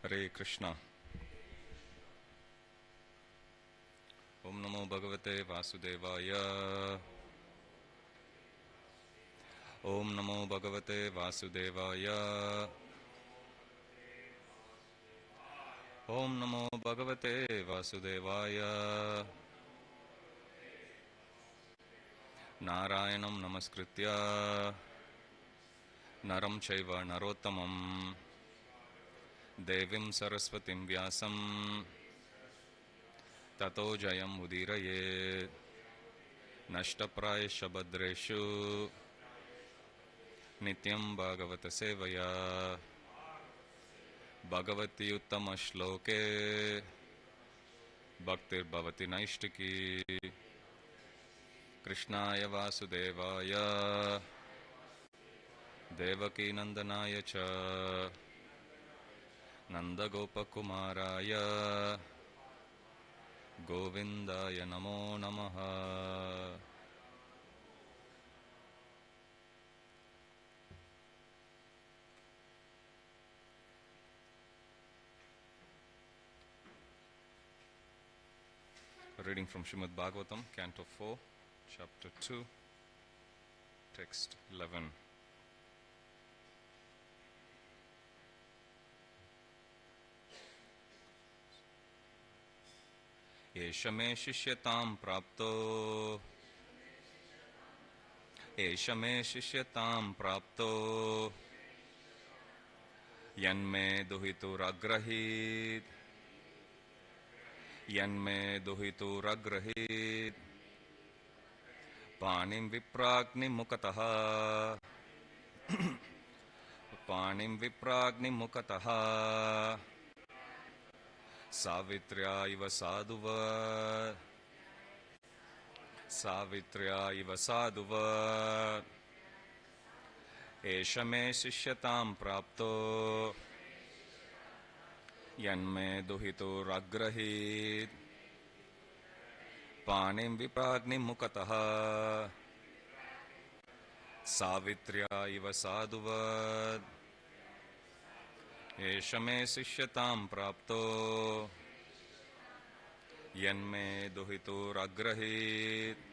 हरे कृष्णा। ओम नमो भगवते वासुदेवाय। ओम नमो भगवते वासुदेवाय। ओम नमो भगवते वासुदेवाय। नारायणं नमस्कृत्य नरं चैव नरोत्तमं देवीं सरस्वतीं व्यासं ततो जयम् उदीरयेत्। नष्टप्रायश्च भद्रेषु नित्यं भागवत सेवया भगवती उत्तमश्लोके भक्तिर्भवति नैष्टिकी। कृष्णाय वासुदेवाय देवकीनन्दनाय च नन्दगोपकुमाराय गोविन्दाय नमो नमः। Reading from Srimad Bhagavatam, Canto 4, Chapter 2, Text 11. एष मे शिष्यतां प्राप्तो एष मे शिष्यतां प्राप्तो यन्मे दुहितुरग्रहीत् यन्मे दुहितुरग्रहीत् पाणिं विप्राग्निमुखतः पाणिं विप्राग्निमुखतः सावित्र्या इव साधुवत् सावित्र्या इव साधुवत् एष मे शिष्यतां प्राप्तो यन्मे दुहितुरग्रहीत् पाणिं विप्राग्निमुखतः सावित्र्या इव साधुवत् एष मे शिष्यतां प्राप्तो यन्मे दुहितुरग्रहीत्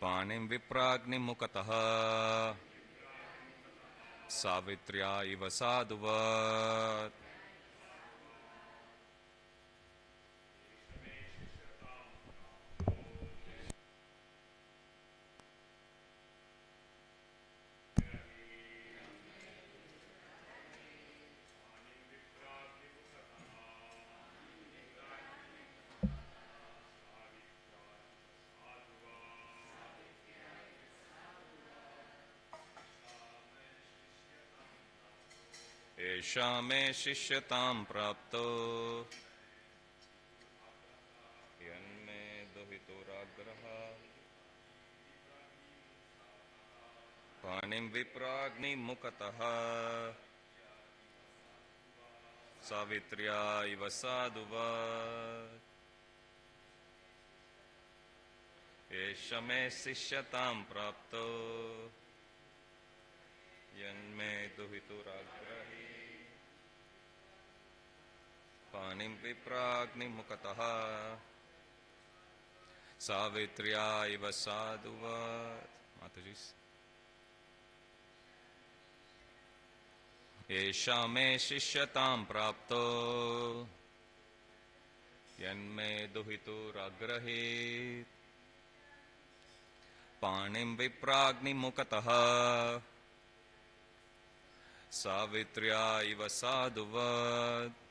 पाणिं विप्राग्निमुखतः सावित्र्या इव साधुवत्। एषा मे शिष्यतां प्राप्तो यन्मे दुहितुरग्रहीत् पाणिं विप्राग्निमुखतः सावित्र्या इव साधुवत् एष मे शिष्यतां प्राप्तो यन्मे दुहितुरग्रहीत् पाणिं विप्राग्निमुखतः सावित्र्या इव साधुवत्। माताजी, एषा मे शिष्यतां प्राप्तो यन्मे दुहितुरग्रहीत् पाणिं विप्राग्निमुखतः सावित्र्या इव साधुवत्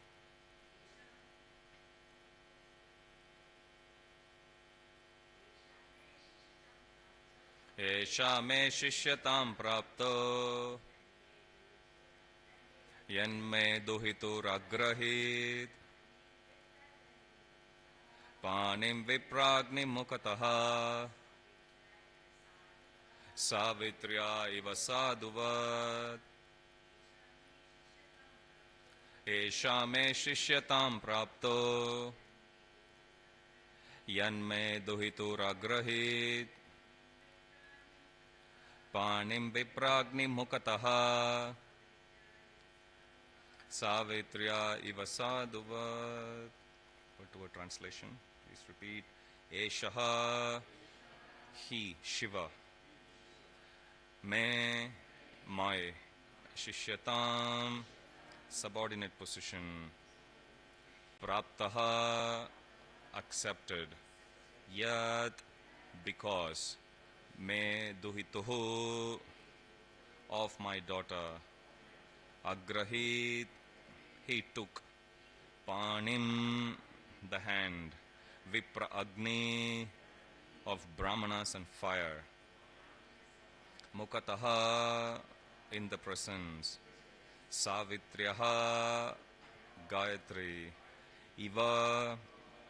एषा मे शिष्यतां प्राप्तो यन्मे दुहितुरग्रहीत् पाणिं विप्राग्निमुखतः सावित्र्या इव साधुवत् एषा मे शिष्यतां प्राप्तो यन्मे दुहितुरग्रहीत् पाणिं विप्राग्निमुखतः Savitrya iva sadhuvat. Word translation, please repeat. Eshaha, he, Shiva. Me, my. Shishyatam, subordinate position. Praptaha, accepted. Yat, because. Me duhituhu, of my daughter. Agrahit, he took. Panim, the hand. Vipra Agni, of brahmanas and fire. Mukataha, in the presence. Savitryaha, Gayatri. Iva,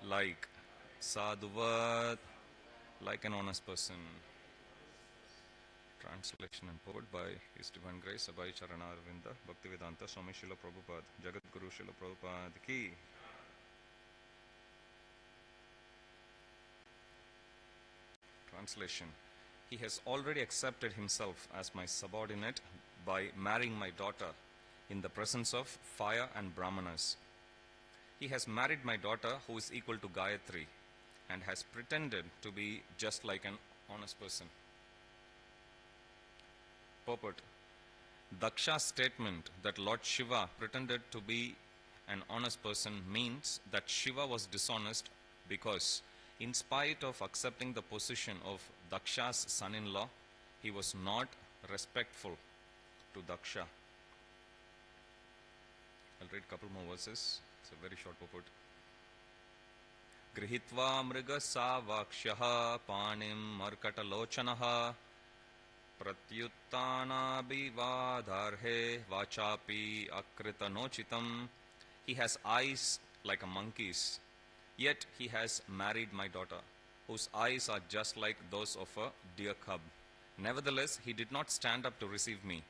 like. Sadhuvat, like an honest person. Translation and forward by His Divine Grace Abhay Charana Arvinda Bhaktivedanta Swami Srila Prabhupada Jagat Guru Srila Prabhupada Ki. Translation. He has already accepted himself as my subordinate by marrying my daughter in the presence of fire and brahmanas. He has married my daughter who is equal to Gayatri and has pretended to be just like an honest person. Purport. Daksha's statement that Lord Shiva pretended to be an honest person means that Shiva was dishonest because, in spite of accepting the position of Daksha's son-in-law, he was not respectful to Daksha. I'll read a couple more verses. It's a very short purport. Grihitva mriga savakshaha panim markatalochanaha pratyuttanabhivadarhe vachapi akritanochitam. He has eyes like a monkey's, yet he has married my daughter, whose eyes are just like those of a deer cub. Nevertheless, he did not stand up to receive me,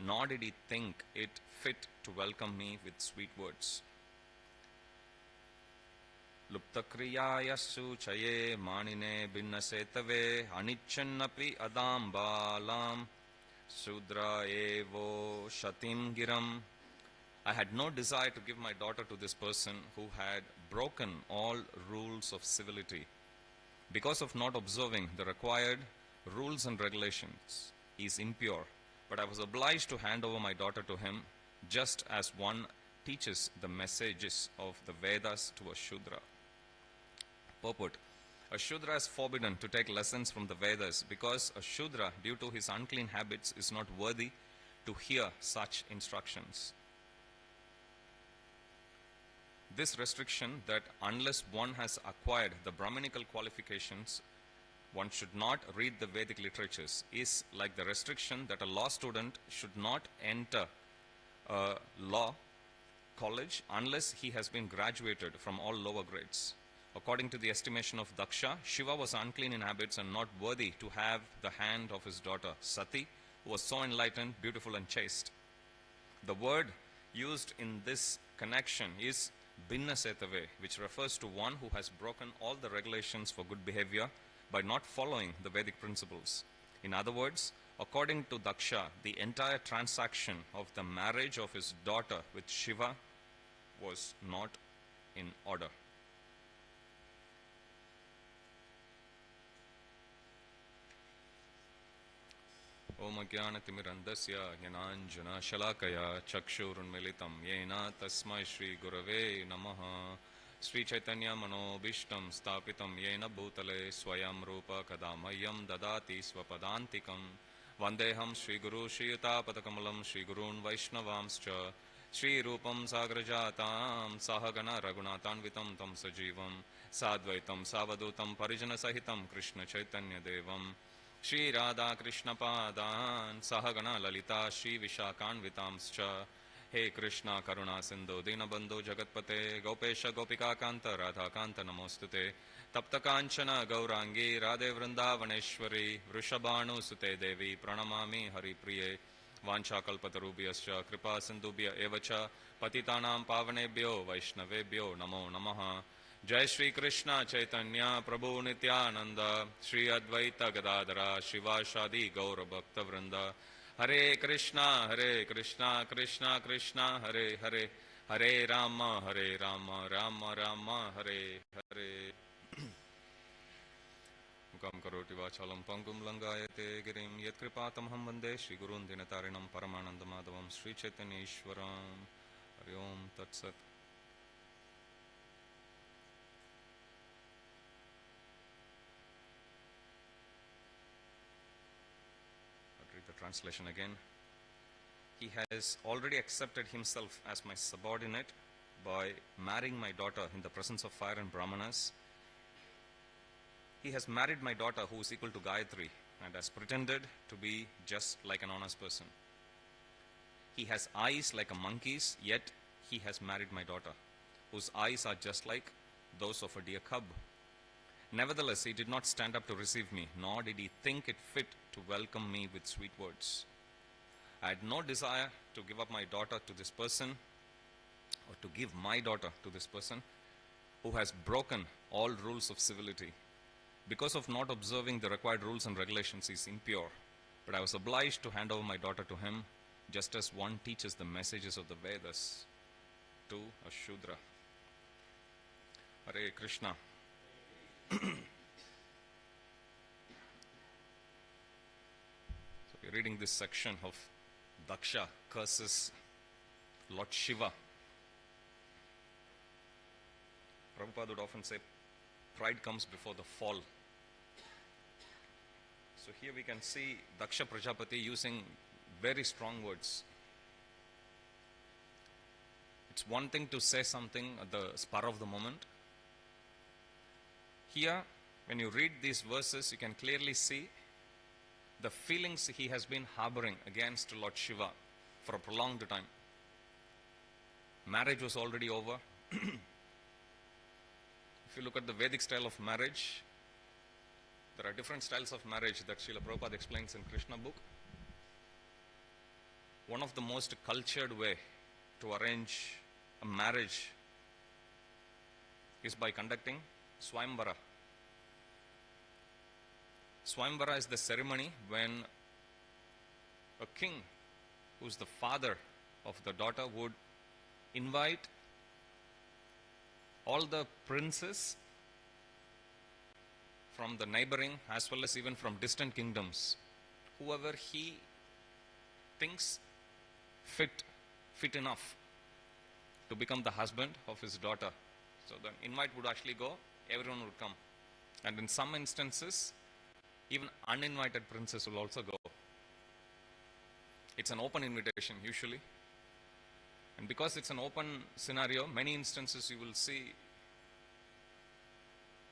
nor did he think it fit to welcome me with sweet words. Luptakriyayassu chaye manine binnasetave anichannapi adambalam sudra evo shatim giram. I had no desire to give my daughter to this person who had broken all rules of civility. Because of not observing the required rules and regulations, he is impure, but I was obliged to hand over my daughter to him, just as one teaches the messages of the Vedas to a Shudra. Purport. A Shudra is forbidden to take lessons from the Vedas because a Shudra, due to his unclean habits, is not worthy to hear such instructions. This restriction that unless one has acquired the Brahminical qualifications, one should not read the Vedic literatures is like the restriction that a law student should not enter a law college unless he has been graduated from all lower grades. According to the estimation of Daksha, Shiva was unclean in habits and not worthy to have the hand of his daughter, Sati, who was so enlightened, beautiful and chaste. The word used in this connection is Binnasetave, which refers to one who has broken all the regulations for good behavior by not following the Vedic principles. In other words, according to Daksha, the entire transaction of the marriage of his daughter with Shiva was not in order. Om Ajnanatimirandasya Jnananjana Shalakaya Chakshurunmilitam Yena Tasmai Shri Gurave Namaha. Sri Chaitanya Manobishtam Stapitam Yena Bhutale Swayam Rupa Kadamayam Dadati Swapadantikam Vandeham Shri Guru Shri Yutapatakamulam Shri Gurun Vaishnavamscha Shri Rupam Sagrajatam Sahagana Raghunathanvitam Tam Sajivam Sadvaitam Savadutam Parijana Sahitam Krishna Chaitanya Devam Shri Radha Krishna Padan Sahagana Lalita Shri Vishakanvitamscha. He Krishna Karuna Sindhu Dinabandhu Jagatpate Gopesha Gopika Kanta Radha Kanta Namostute Tapta Kanchana Gaurangi Radhe Vrindavaneshwari Vrishabhanu Sute Devi Pranamami Hari Priye Vancha Kalpatarubhyascha Kripa Sindhubhya Evacha Patitanam Pavanebhyo Vaishnavebhyo Namo Namaha. Jai Shri Krishna Chaitanya Prabhu Nityananda Shri Advaita Gadadara Shiva Shadi Gaura Bhakta Vrinda Hare Krishna, Krishna Krishna, Hare Hare, Hare Rama, Rama Rama, Hare Hare. Mukam karoti vachalam pangum langayate girim yat kripatamham vande Shri Gurun Dinatarinam Paramananda Madhavam Sri Chaitanya Ishwaram. Hari Om Tat Sat. I'll read the translation again. He has already accepted himself as my subordinate by marrying my daughter in the presence of fire and brahmanas. He has married my daughter who is equal to Gayatri and has pretended to be just like an honest person. He has eyes like a monkey's, yet he has married my daughter, whose eyes are just like those of a deer cub. Nevertheless, he did not stand up to receive me, nor did he think it fit to welcome me with sweet words. I had no desire to give up my daughter to this person, or to give my daughter to this person who has broken all rules of civility. Because of not observing the required rules and regulations, he is impure. But I was obliged to hand over my daughter to him, just as one teaches the messages of the Vedas to a Shudra. Hare Krishna. So we're reading this section of Daksha curses Lord Shiva. Prabhupada would often say, pride comes before the fall. So here we can see Daksha Prajapati using very strong words. It's one thing to say something at the spur of the moment. Here, when you read these verses, you can clearly see the feelings he has been harboring against Lord Shiva for a prolonged time. Marriage was already over. If you look at the Vedic style of marriage, there are different styles of marriage that Srila Prabhupada explains in Krishna book. One of the most cultured way to arrange a marriage is by conducting Swayamvara. Swayamvara is the ceremony when a king, who is the father of the daughter, would invite all the princes from the neighboring as well as even from distant kingdoms, whoever he thinks fit enough to become the husband of his daughter. So the invite would actually go, everyone would come. And in some instances, even uninvited princes will also go. It's an open invitation usually. And because it's an open scenario, many instances you will see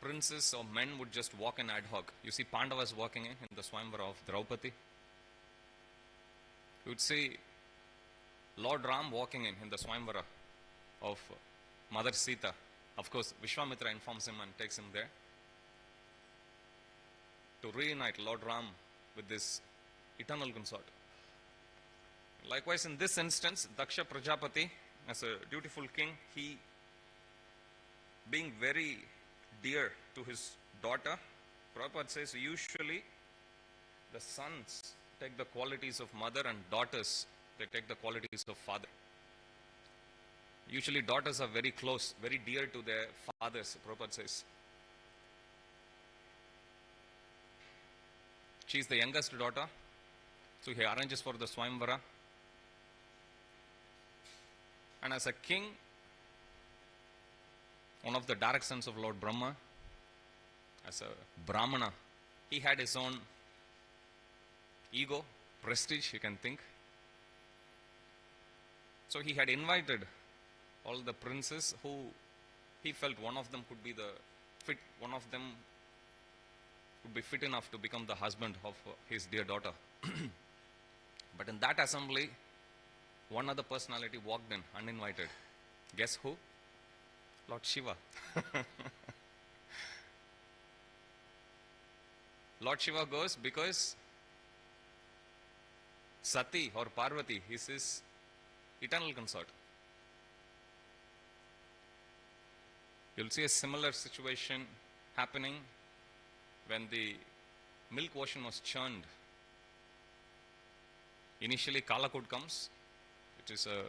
princes or men would just walk in ad hoc. You see Pandavas walking in the Swayamvara of Draupadi. You would see Lord Ram walking in the Swayamvara of Mother Sita. Of course, Vishwamitra informs him and takes him there to reunite Lord Ram with this eternal consort. Likewise, in this instance, Daksha Prajapati, as a dutiful king, he, being very dear to his daughter, Prabhupada says usually the sons take the qualities of mother and daughters, they take the qualities of father. Usually daughters are very close, very dear to their fathers, Prabhupada says. She is the youngest daughter, so he arranges for the Swayamvara. And as a king, one of the direct sons of Lord Brahma, as a Brahmana, he had his own ego, prestige, you can think. So he had invited all the princes who he felt one of them could be one of them would be fit enough to become the husband of his dear daughter. But in that assembly, one other personality walked in uninvited. Guess who? Lord Shiva. Lord Shiva goes because Sati or Parvati is his eternal consort. You'll see a similar situation happening when the milk ocean was churned. Initially, Kalakud comes. It is a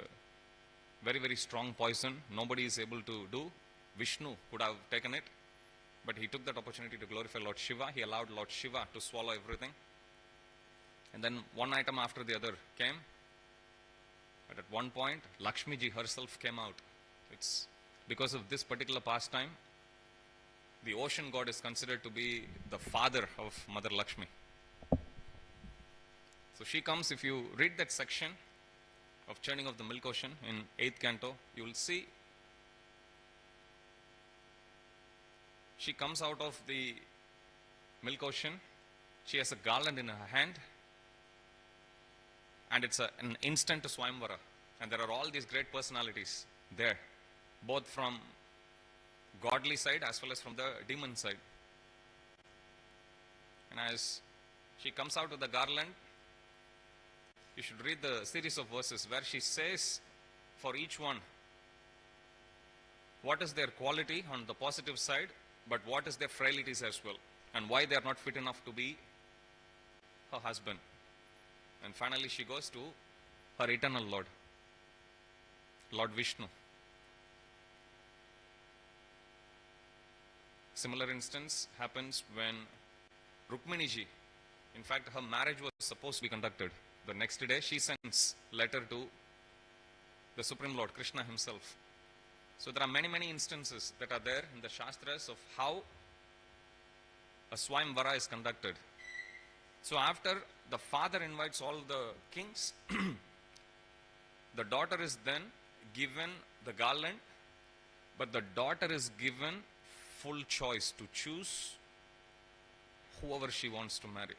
very, very strong poison. Nobody is able to do. Vishnu could have taken it, but he took that opportunity to glorify Lord Shiva. He allowed Lord Shiva to swallow everything. And then one item after the other came. But at one point, Lakshmi ji herself came out. It's because of this particular pastime, the ocean god is considered to be the father of Mother Lakshmi. So she comes, if you read that section of Churning of the Milk Ocean in 8th canto, you will see she comes out of the milk ocean. She has a garland in her hand, and it's an instant Swayamvara. And there are all these great personalities there, both from godly side as well as from the demon side. And as she comes out with the garland, you should read the series of verses where she says for each one what is their quality on the positive side, but what is their frailties as well, and why they are not fit enough to be her husband. And finally she goes to her eternal Lord, Lord Vishnu. Similar instance happens when Rukmini ji, in fact her marriage was supposed to be conducted. The next day she sends letter to the Supreme Lord, Krishna himself. So there are many, many instances that are there in the Shastras of how a Swayamvara is conducted. So after the father invites all the kings, the daughter is then given the garland, but the daughter is given full choice to choose whoever she wants to marry.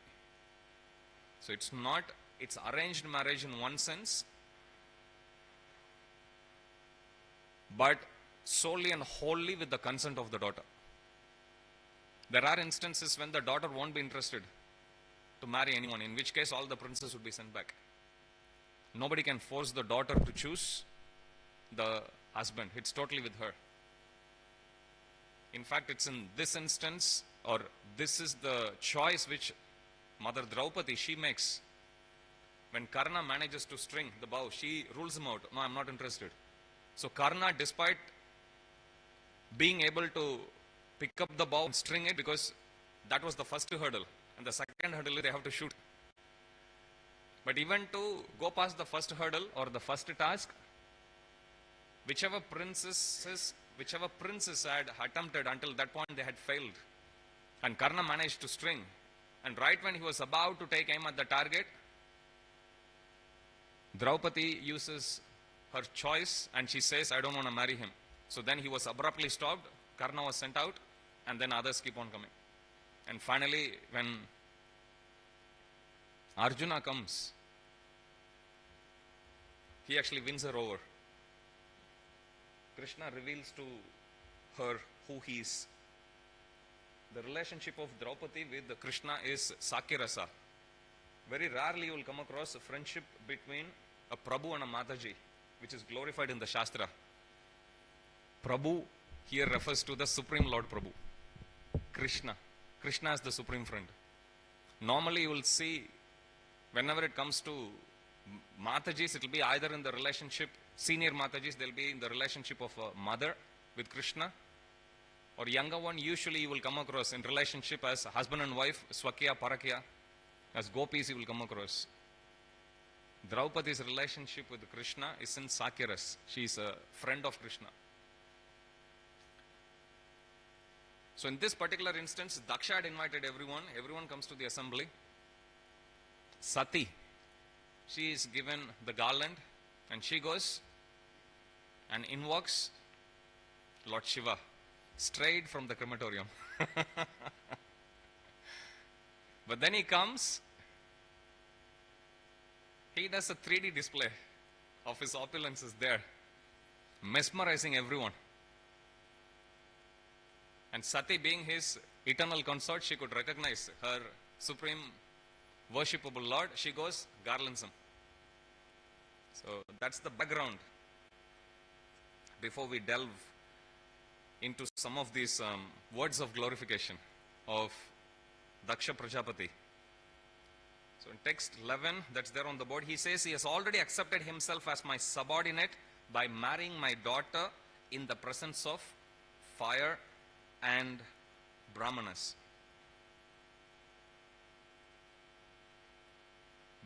So it's arranged marriage in one sense, but solely and wholly with the consent of the daughter. There are instances when the daughter won't be interested to marry anyone, in which case all the princes would be sent back. Nobody can force the daughter to choose the husband. It's totally with her. In fact, it's in this instance, or this is the choice which Mother Draupadi, she makes. When Karna manages to string the bow, she rules him out. No, I'm not interested. So Karna, despite being able to pick up the bow and string it, because that was the first hurdle, and the second hurdle they have to shoot. But even to go past the first hurdle or the first task, whichever princes had attempted until that point, they had failed. And Karna managed to string. And right when he was about to take aim at the target, Draupadi uses her choice and she says, I don't want to marry him. So then he was abruptly stopped, Karna was sent out, and then others keep on coming. And finally, when Arjuna comes, he actually wins her over. Krishna reveals to her who he is. The relationship of Draupadi with Krishna is Sakyarasa. Very rarely you will come across a friendship between a Prabhu and a Mataji, which is glorified in the Shastra. Prabhu here refers to the Supreme Lord Prabhu, Krishna. Krishna is the supreme friend. Normally you will see, whenever it comes to Matajis, it will be either in the relationship, senior Matajis, they will be in the relationship of a mother with Krishna, or younger one, usually you will come across in relationship as husband and wife, Swakya, Parakya, as gopis you will come across. Draupadi's relationship with Krishna is in Sakyaras. She is a friend of Krishna. So in this particular instance, Daksha had invited everyone. Everyone comes to the assembly. Sati, she is given the garland and she goes and invokes Lord Shiva straight from the crematorium. But then he comes, he does a 3D display of his opulences there, mesmerizing everyone. And Sati, being his eternal consort, she could recognize her supreme worshipable Lord. She goes, garlands him. So that's the background. Before we delve into some of these words of glorification of Daksha Prajapati. So in text 11, that's there on the board, he says he has already accepted himself as my subordinate by marrying my daughter in the presence of fire and brahmanas.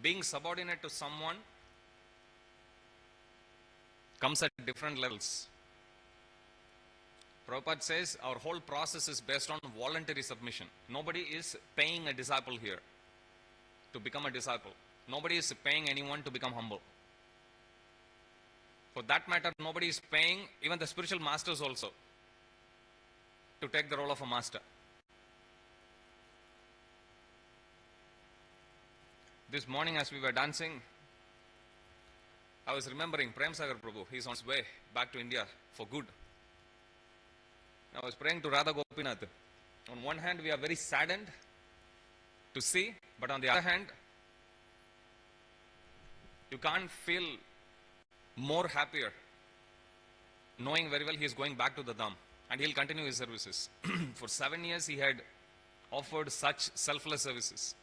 Being subordinate to someone comes at different levels. Prabhupada says our whole process is based on voluntary submission. Nobody is paying a disciple here to become a disciple. Nobody is paying anyone to become humble. For that matter, nobody is paying even the spiritual masters also to take the role of a master. This morning as we were dancing, I was remembering Prem Sagar Prabhu. He's on his way back to India for good. I was praying to Radha Gopinath. On one hand, we are very saddened to see, but on the other hand, you can't feel more happier knowing very well he is going back to the Dham and he'll continue his services. For 7 years, he had offered such selfless services.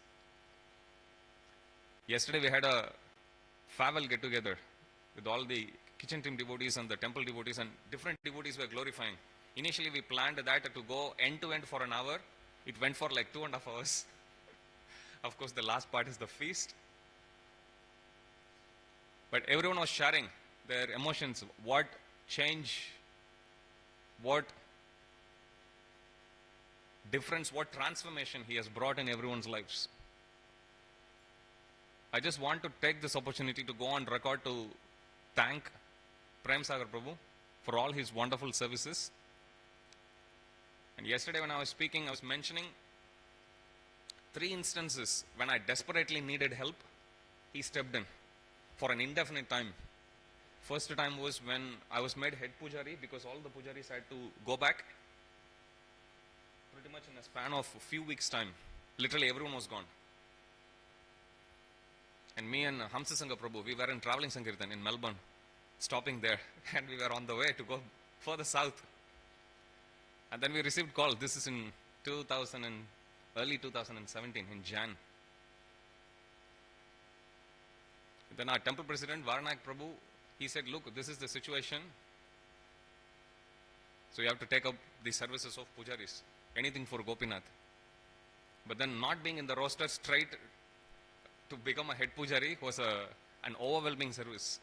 Yesterday, we had a farewell get-together with all the kitchen team devotees and the temple devotees, and different devotees were glorifying. Initially, we planned that to go end-to-end for an hour. It went for like 2.5 hours. Of course, the last part is the feast. But everyone was sharing their emotions, what change, what difference, what transformation he has brought in everyone's lives. I just want to take this opportunity to go on record to thank Prem Sagar Prabhu for all his wonderful services. And yesterday when I was speaking, I was mentioning 3 instances when I desperately needed help, he stepped in for an indefinite time. First time was when I was made head pujari because all the pujaris had to go back. Pretty much in a span of a few weeks' time, literally everyone was gone. And me and Hamsa Sangha Prabhu, we were in traveling Sankirtan in Melbourne, stopping there, and we were on the way to go further south. And then we received call. This is in early 2017 in Jan. Then our temple president, Varanak Prabhu, he said, look, this is the situation. So you have to take up the services of pujaris, anything for Gopinath. But then not being in the roster straight to become a head pujari was an overwhelming service.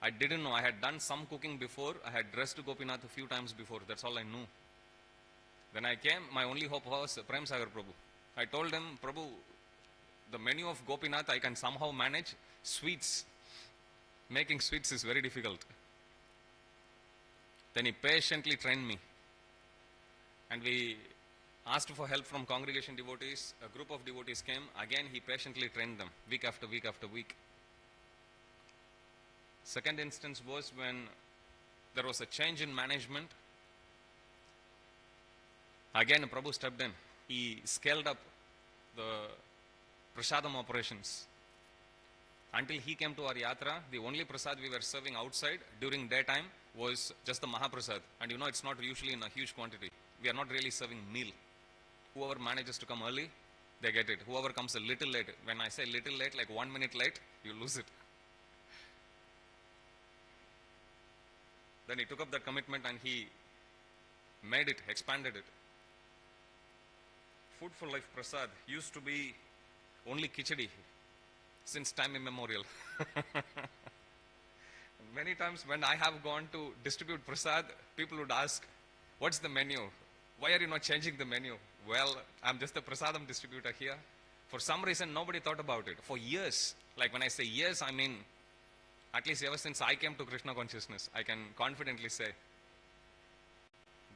I didn't know. I had done some cooking before. I had dressed Gopinath a few times before. That's all I knew. When I came, my only hope was Prem Sagar Prabhu. I told him, Prabhu, the menu of Gopinath I can somehow manage. Sweets, making sweets is very difficult. Then he patiently trained me. And we asked for help from congregation devotees. A group of devotees came. Again, he patiently trained them week after week after week. Second instance was when there was a change in management. Again, Prabhu stepped in. He scaled up the prasadam operations. Until he came to our yatra, the only prasad we were serving outside during daytime was just the Mahaprasad. And you know, it's not usually in a huge quantity. We are not really serving meal. Whoever manages to come early, they get it. Whoever comes a little late, when I say little late, like 1 minute late, you lose it. Then he took up that commitment and he made it, expanded it. Food for Life Prasad used to be only khichdi since time immemorial. Many times when I have gone to distribute prasad, people would ask, what's the menu? Why are you not changing the menu? Well, I'm just a prasadam distributor here. For some reason, nobody thought about it. For years, like when I say years, I mean, at least ever since I came to Krishna consciousness, I can confidently say.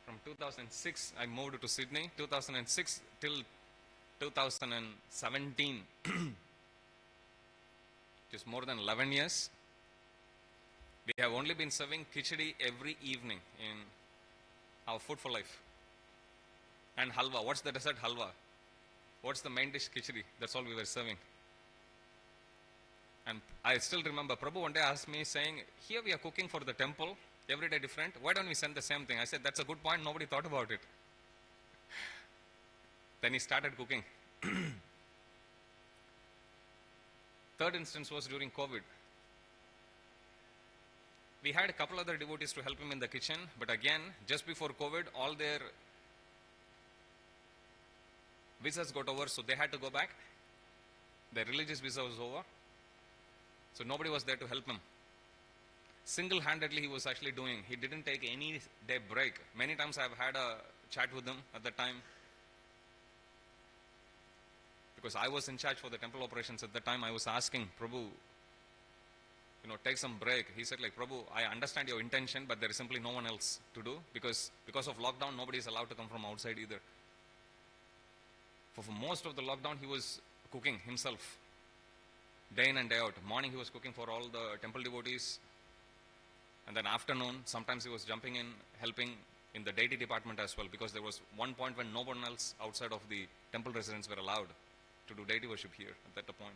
From 2006, I moved to Sydney. 2006 till 2017, which is more than 11 years. We have only been serving khichdi every evening in our Food for Life. And halwa. What's the dessert? Halwa. What's the main dish? Khichdi. That's all we were serving. And I still remember, Prabhu one day asked me saying, here we are cooking for the temple, every day different. Why don't we send the same thing? I said, that's a good point. Nobody thought about it. Then he started cooking. third instance was during COVID. We had a couple other devotees to help him in the kitchen, but again, just before COVID, all their visas got over, so they had to go back. Their religious visa was over, so nobody was there to help him. Single-handedly he was actually doing. He didn't take any day break. Many times I've had a chat with him at the time, because I was in charge for the temple operations at the time. I was asking, Prabhu, take some break. He said, like, Prabhu, I understand your intention, but there is simply no one else to do, because of lockdown, nobody is allowed to come from outside either. For most of the lockdown, he was cooking himself, day in and day out. Morning, he was cooking for all the temple devotees. And then afternoon, sometimes he was jumping in, helping in the deity department as well, because there was one point when no one else outside of the temple residents were allowed to do deity worship here at that point.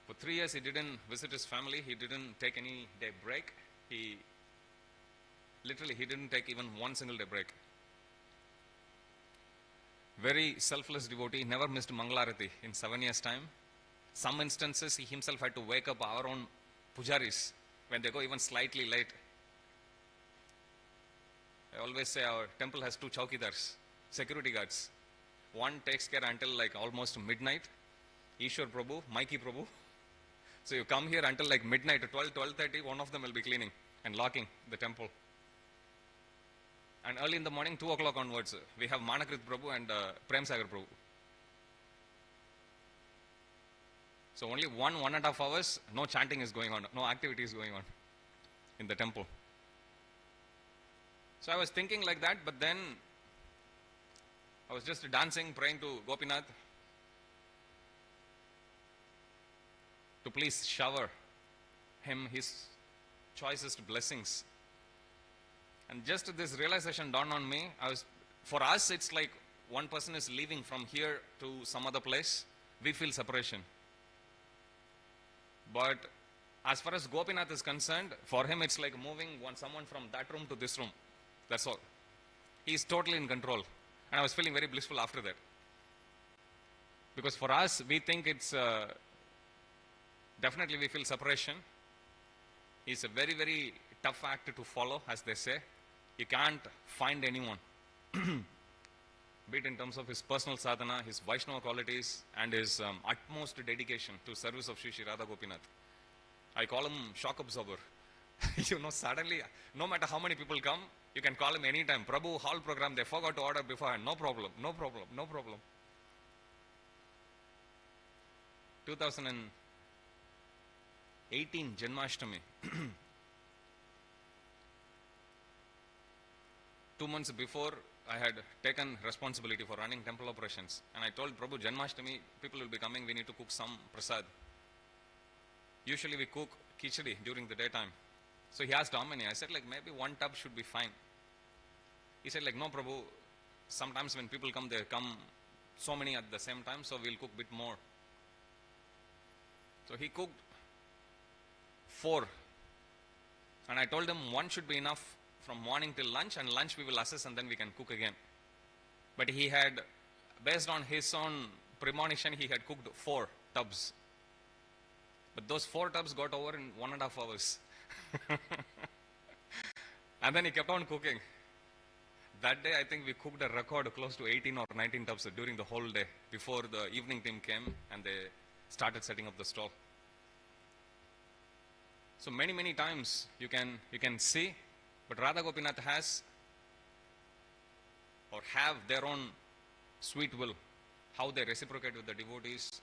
For 3 years, he didn't visit his family. He didn't take any day break. He didn't take even one single day break. Very selfless devotee, never missed Mangalarati in 7 years' time. Some instances, he himself had to wake up our own pujaris when they go even slightly late. I always say our temple has 2 chowkidars, security guards. One takes care until like almost midnight, Ishwar Prabhu, Mikey Prabhu. So you come here until like midnight, 12:30, one of them will be cleaning and locking the temple. And early in the morning, 2 o'clock onwards, we have Manakrit Prabhu and Prem Sagar Prabhu. So only 1.5 hours, no chanting is going on, no activity is going on in the temple. So I was thinking like that, but then I was just dancing, praying to Gopinath to please shower him his choicest blessings. And just this realization dawned on me. For us, it's like one person is leaving from here to some other place. We feel separation. But as far as Gopinath is concerned, for him it's like moving someone from that room to this room. That's all. He is totally in control. And I was feeling very blissful after that. Because for us, we think it's, definitely we feel separation. It's a very, very tough act to follow, as they say. You can't find anyone, be it in terms of his personal sadhana, his Vaishnava qualities, and his utmost dedication to service of Sri Sri Radha Gopinath. I call him shock absorber. Suddenly, no matter how many people come, you can call him anytime. Prabhu, hall program, they forgot to order beforehand. No problem, no problem, no problem. 2018 Janmashtami. 2 months before, I had taken responsibility for running temple operations. And I told Prabhu, Janmashtami, people will be coming, we need to cook some prasad. Usually we cook khichdi during the daytime. So he asked how many. I said, like, maybe 1 tub should be fine. He said, like, no, Prabhu, sometimes when people come, they come so many at the same time, so we'll cook a bit more. So he cooked 4. And I told him 1 should be enough from morning till lunch, and lunch we will assess and then we can cook again. But he had, based on his own premonition, he had cooked 4 tubs. But those 4 tubs got over in 1.5 hours. And then he kept on cooking. That day, I think we cooked a record close to 18 or 19 tubs during the whole day, before the evening team came and they started setting up the stall. So many times you can see, but Radha Gopinath has or have their own sweet will, how they reciprocate with the devotees.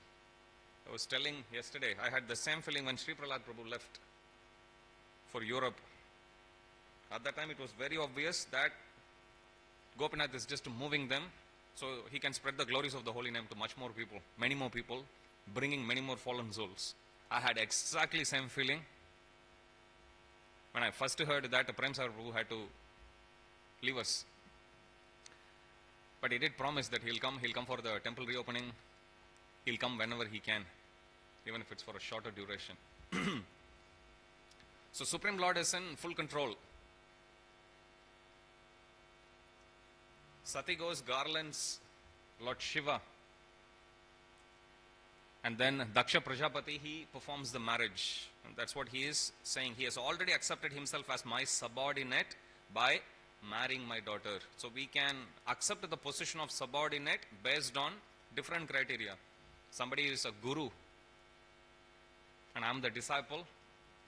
I was telling yesterday, I had the same feeling when Sri Prahlad Prabhu left for Europe. At that time, it was very obvious that Gopinath is just moving them so he can spread the glories of the holy name to much more people, many more people, bringing many more fallen souls. I had exactly same feeling when I first heard that Prem Sagar Prabhu had to leave us. But he did promise that he'll come for the temple reopening. He'll come whenever he can, even if it's for a shorter duration. So Supreme Lord is in full control. Sati goes garlands Lord Shiva And then Daksha Prajapati, he performs the marriage. And that's what he is saying. He has already accepted himself as my subordinate by marrying my daughter. So we can accept the position of subordinate based on different criteria. Somebody is a guru and I'm the disciple.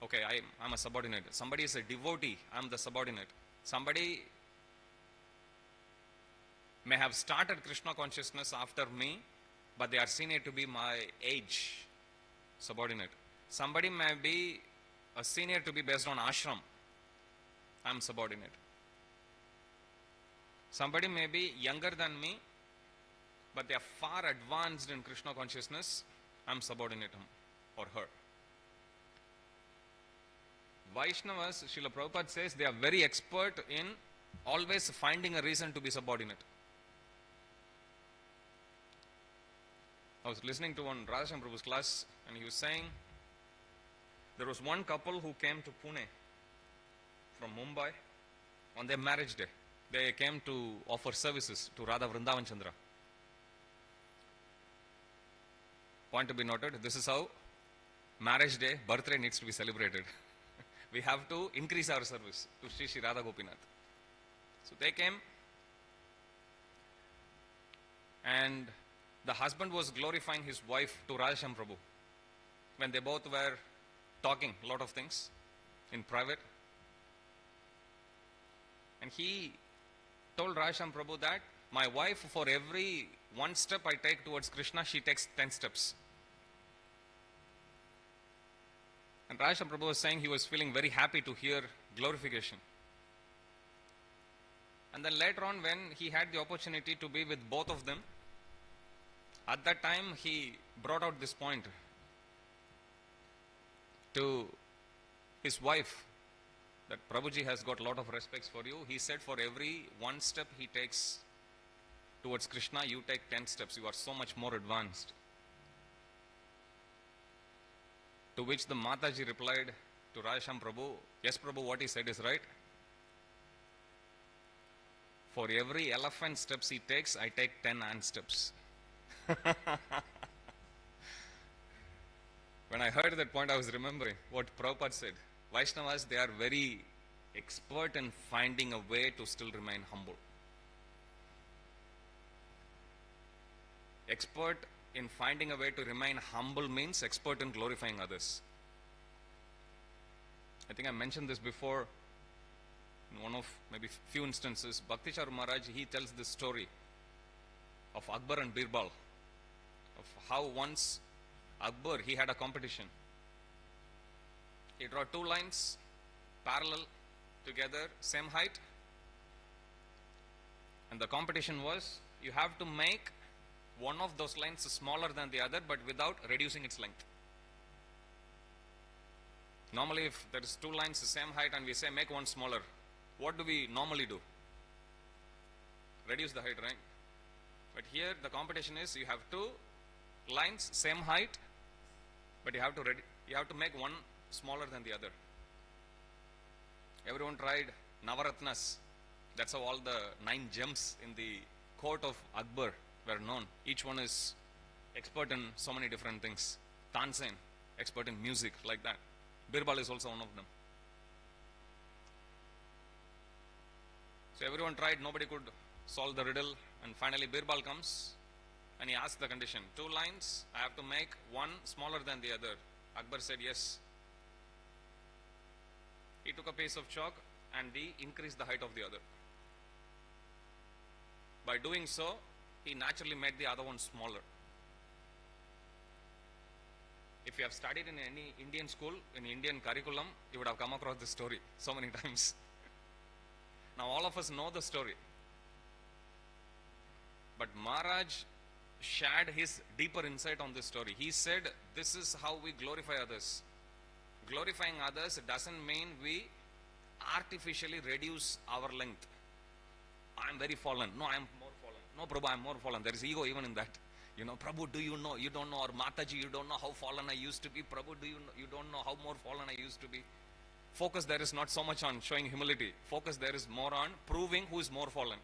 Okay, I'm a subordinate. Somebody is a devotee. I'm the subordinate. Somebody may have started Krishna consciousness after me, but they are seen to be my age, subordinate. Somebody may be a senior to be based on ashram. I'm subordinate. Somebody may be younger than me, but they are far advanced in Krishna consciousness. I'm subordinate him or her. Vaishnavas, Srila Prabhupada says, they are very expert in always finding a reason to be subordinate. I was listening to one Ghanashyam Prabhu's class and he was saying there was one couple who came to Pune from Mumbai on their marriage day. They came to offer services to Radha Vrindavan Chandra. Point to be noted, this is how marriage day, birthday needs to be celebrated. We have to increase our service to Sri Sri Radha Gopinath. So they came and the husband was glorifying his wife to Ghanashyam Prabhu when they both were talking a lot of things in private. And he told Ghanashyam Prabhu that my wife, for every one step I take towards Krishna, she takes 10 steps. And Ghanashyam Prabhu was saying he was feeling very happy to hear glorification. And then later on, when he had the opportunity to be with both of them, at that time he brought out this point to his wife that Prabhuji has got a lot of respects for you. He said for every one step he takes towards Krishna, you take 10 steps. You are so much more advanced. To which the Mataji replied to Ghanashyam Prabhu, yes Prabhu, what he said is right. For every elephant steps he takes, I take 10 ant steps. When I heard that point, I was remembering what Prabhupada said. Vaishnavas, they are very expert in finding a way to still remain humble. Expert in finding a way to remain humble means expert in glorifying others. I think I mentioned this before in one of maybe few instances. Bhakti Charu Maharaj, he tells this story of Akbar and Birbal, of how once Akbar, he had a competition. He drew two lines parallel together, same height, and the competition was you have to make one of those lines smaller than the other but without reducing its length. Normally if there is two lines the same height and we say make one smaller, what do we normally do? Reduce the height, right? But here the competition is you have two lines same height but you have to make one smaller than the other. Everyone tried Navaratnas. That's how all the 9 gems in the court of Akbar were known. Each one is expert in so many different things. Tansen, expert in music, like that. Birbal is also one of them. So everyone tried, nobody could solve the riddle, and finally Birbal comes and he asks the condition, 2 lines, I have to make one smaller than the other. Akbar said yes. He took a piece of chalk and he increased the height of the other. By doing so, he naturally made the other one smaller. If you have studied in any Indian school, in Indian curriculum, you would have come across this story so many times. Now all of us know the story. But Maharaj shared his deeper insight on this story. He said, this is how we glorify others. Glorifying others doesn't mean we artificially reduce our length. I am very fallen. No, I am more fallen. No, Prabhu, I am more fallen. There is ego even in that. You know, Prabhu, do you know? You don't know. Or Mataji, you don't know how fallen I used to be. Prabhu, do you know? You don't know how more fallen I used to be. Focus there is not so much on showing humility. Focus there is more on proving who is more fallen.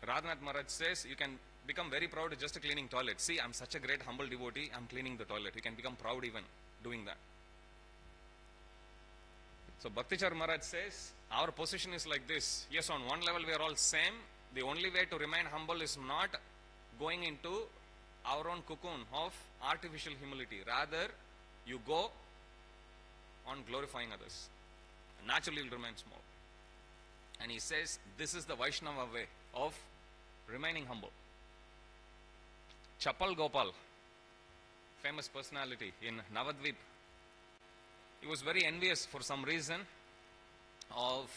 Radhanath Maharaj says you can become very proud just cleaning toilet. See, I'm such a great humble devotee, I'm cleaning the toilet. You can become proud even doing that. So Bhaktichar Maharaj says, our position is like this. Yes, on one level we are all same. The only way to remain humble is not going into our own cocoon of artificial humility. Rather, you go on glorifying others. Naturally, you'll remain small. And he says, this is the Vaishnava way of remaining humble. Chapal Gopal, famous personality in Navadvip, he was very envious for some reason of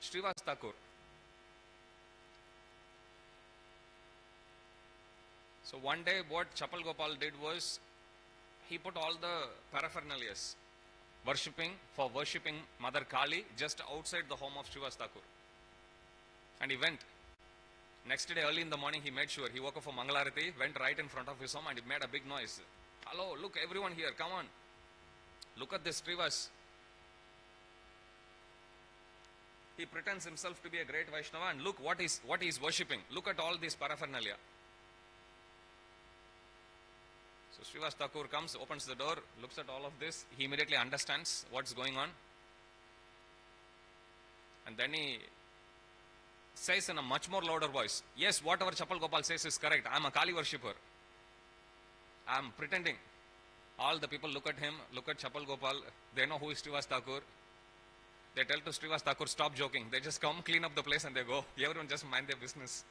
Srivas Thakur. So one day what Chapal Gopal did was, he put all the paraphernalias for worshipping Mother Kali just outside the home of Srivas Thakur. And he went. Next day early in the morning he made sure, he woke up for Mangalarati, went right in front of his home and he made a big noise. Hello, look everyone here, come on. Look at this Srivas. He pretends himself to be a great Vaishnava and look what he is worshipping. Look at all these paraphernalia. So Srivas Thakur comes, opens the door, looks at all of this. He immediately understands what's going on. And then he says in a much more louder voice, yes, whatever Chapal Gopal says is correct. I am a Kali worshipper. I am pretending. All the people look at him, look at Chapal Gopal. They know who is Srivas Thakur. They tell to Srivas Thakur, stop joking. They just come, clean up the place and they go. Everyone just mind their business.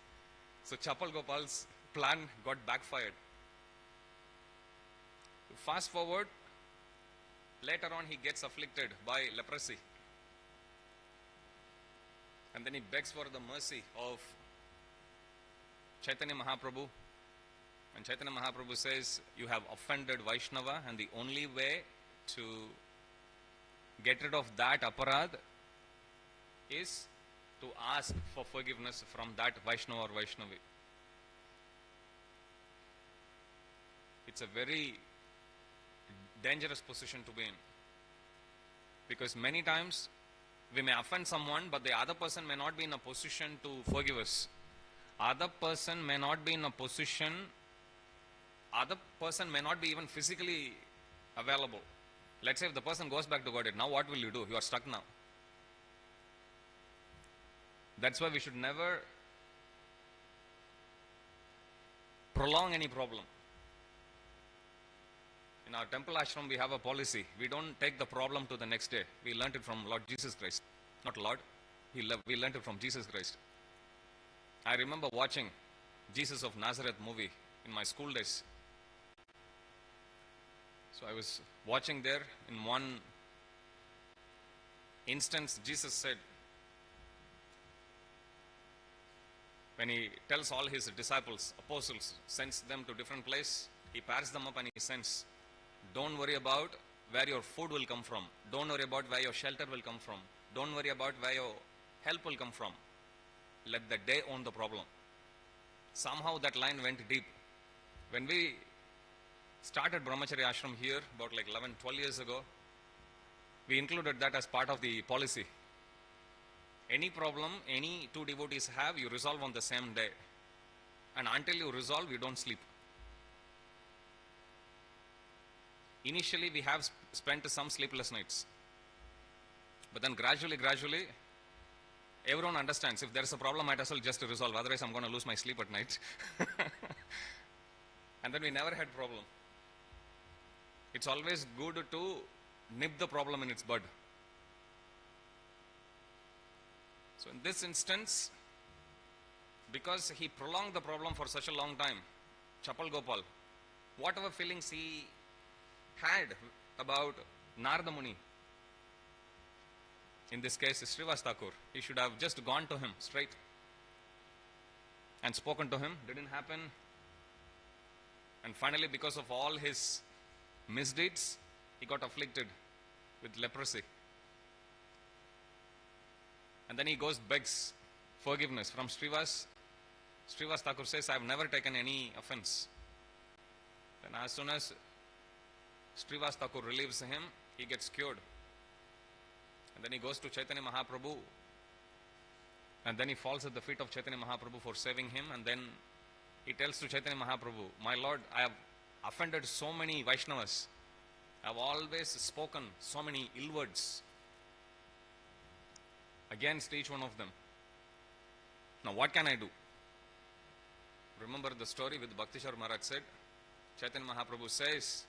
So Chapal Gopal's plan got backfired. Fast forward, later on he gets afflicted by leprosy. And then he begs for the mercy of Chaitanya Mahaprabhu. And Chaitanya Mahaprabhu says, you have offended Vaishnava and the only way to get rid of that aparad is to ask for forgiveness from that Vaishnava or Vaishnavi. It's a very dangerous position to be in. Because many times we may offend someone, but the other person may not be in a position to forgive us. Other person may not be in a position, other person may not be even physically available. Let's say if the person goes back to God, now what will you do? You are stuck now. That's why we should never prolong any problem. In our temple ashram, we have a policy. We don't take the problem to the next day. We learned it from Lord Jesus Christ. Not Lord, we learned it from Jesus Christ. I remember watching Jesus of Nazareth movie in my school days. So I was watching there. In one instance, Jesus said, when he tells all his disciples, apostles, sends them to different place, he pairs them up and he sends, don't worry about where your food will come from. Don't worry about where your shelter will come from. Don't worry about where your help will come from. Let the day own the problem. Somehow that line went deep. When we started Brahmacharya Ashram here about like 11, 12 years ago, we included that as part of the policy. Any problem any two devotees have, you resolve on the same day. And until you resolve, you don't sleep. Initially, we have spent some sleepless nights. But then gradually, everyone understands, if there is a problem, I might as well just resolve. Otherwise, I'm going to lose my sleep at night. And then we never had problem. It's always good to nip the problem in its bud. So in this instance, because he prolonged the problem for such a long time, Chapal Gopal, whatever feelings he had about Narada Muni, in this case Srivas Thakur, he should have just gone to him straight and spoken to him. Didn't happen. And finally, because of all his misdeeds, he got afflicted with leprosy. And then he goes, begs forgiveness from Srivas. Srivas Thakur says, I have never taken any offense. Then as soon as Srivas Thakur relieves him, he gets cured. And then he goes to Chaitanya Mahaprabhu. And then he falls at the feet of Chaitanya Mahaprabhu for saving him. And then He tells to Chaitanya Mahaprabhu, my Lord, I have offended so many Vaishnavas. I have always spoken so many ill words against each one of them. Now what can I do? Remember the story with Bhaktishar Maharaj said, Chaitanya Mahaprabhu says,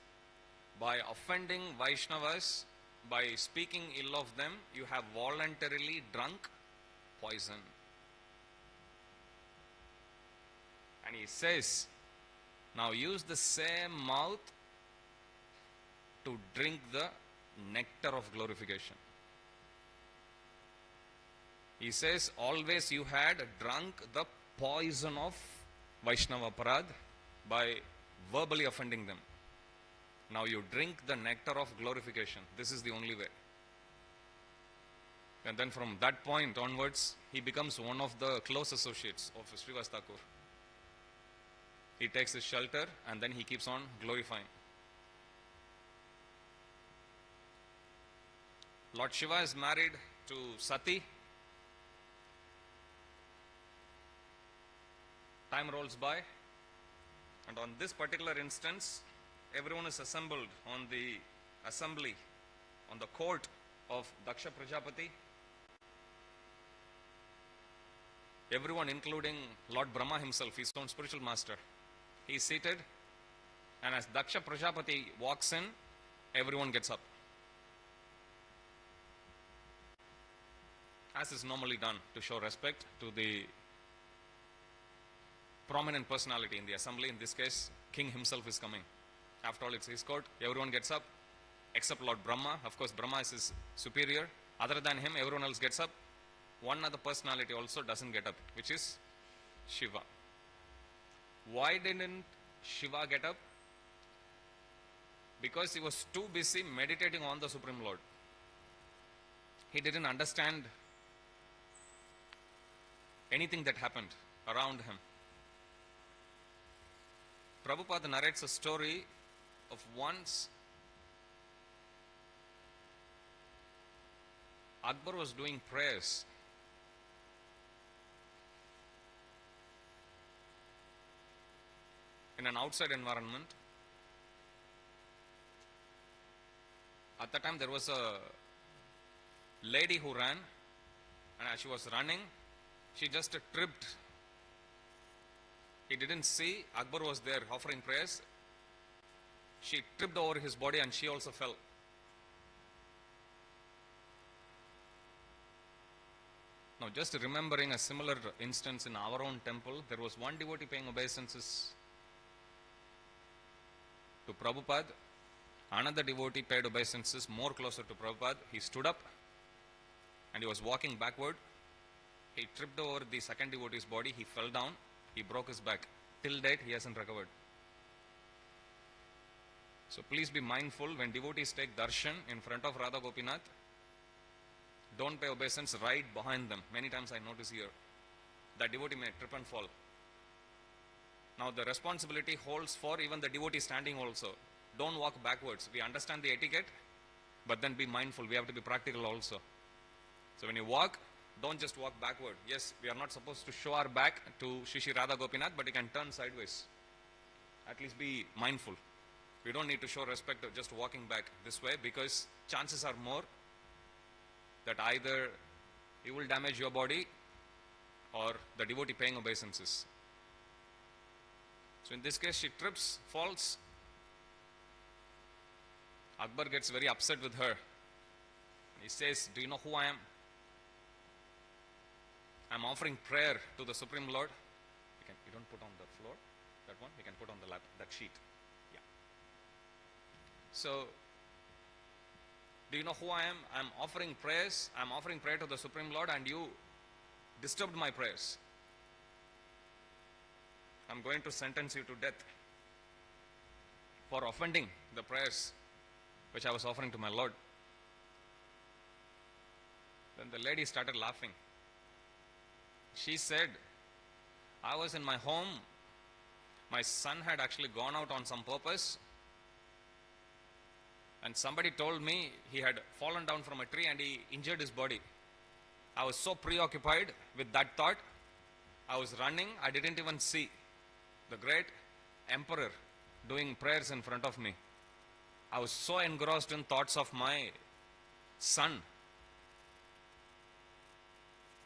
by offending Vaishnavas, by speaking ill of them, you have voluntarily drunk poison. And he says, now use the same mouth to drink the nectar of glorification. He says, always you had drunk the poison of Vaishnava Parad by verbally offending them. Now you drink the nectar of glorification. This is the only way. And then from that point onwards, he becomes one of the close associates of Srivas Thakur. He takes his shelter and then he keeps on glorifying. Lord Shiva is married to Sati. Time rolls by, and on this particular instance, everyone is assembled on the assembly, on the court of Daksha Prajapati. Everyone, including Lord Brahma himself, his own spiritual master, he is seated, and as Daksha Prajapati walks in, everyone gets up, as is normally done to show respect to the prominent personality in the assembly. In this case, king himself is coming. After all, it's his court. Everyone gets up except Lord Brahma. Of course, Brahma is his superior. Other than him, everyone else gets up. One other personality also doesn't get up, which is Shiva. Why didn't Shiva get up? Because he was too busy meditating on the Supreme Lord. He didn't understand anything that happened around him. Prabhupada narrates a story of once Akbar was doing prayers in an outside environment. At the time there was a lady who ran, and as she was running, she just tripped. He didn't see Akbar was there offering prayers. She tripped over his body and she also fell. Now, just remembering a similar instance in our own temple, there was one devotee paying obeisances to Prabhupada. Another devotee paid obeisances more closer to Prabhupada. He stood up and he was walking backward. He tripped over the second devotee's body. He fell down. He broke his back. Till date, he hasn't recovered. So please be mindful when devotees take darshan in front of Radha Gopinath. Don't pay obeisance right behind them. Many times I notice here that devotee may trip and fall. Now the responsibility holds for even the devotee standing also. Don't walk backwards. We understand the etiquette, but then be mindful. We have to be practical also. So when you walk, don't just walk backward. Yes, we are not supposed to show our back to Shri Radha Gopinath, but you can turn sideways. At least be mindful. We don't need to show respect of just walking back this way, because chances are more that either you will damage your body or the devotee paying obeisances. So in this case, she trips, falls. Akbar gets very upset with her. He says, do you know who I am? I'm offering prayer to the Supreme Lord. You don't put on the floor, that one. You can put on the lap, that sheet. Yeah. So, do you know who I am? I'm offering prayers. I'm offering prayer to the Supreme Lord, and you disturbed my prayers. I'm going to sentence you to death for offending the prayers which I was offering to my Lord. Then the lady started laughing. She said, I was in my home. My son had actually gone out on some purpose. And somebody told me he had fallen down from a tree and he injured his body. I was so preoccupied with that thought. I was running. I didn't even see. the great emperor, doing prayers in front of me. I was so engrossed in thoughts of my son.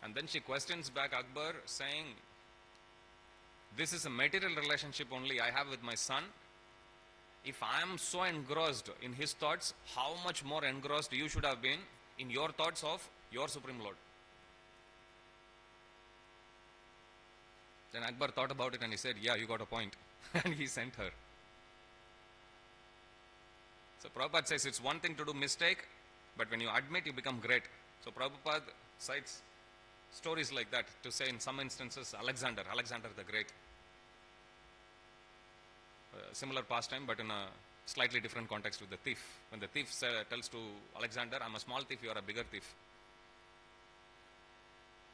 And then she questions back Akbar, saying, this is a material relationship only I have with my son. If I am so engrossed in his thoughts, how much more engrossed you should have been in your thoughts of your Supreme Lord. Then Akbar thought about it and he said, yeah, you got a point. And he sent her. So Prabhupada says it's one thing to do mistake, but when you admit, you become great. So Prabhupada cites stories like that to say in some instances Alexander the Great. Similar pastime, but in a slightly different context with the thief. When the thief tells to Alexander, I'm a small thief, you are a bigger thief.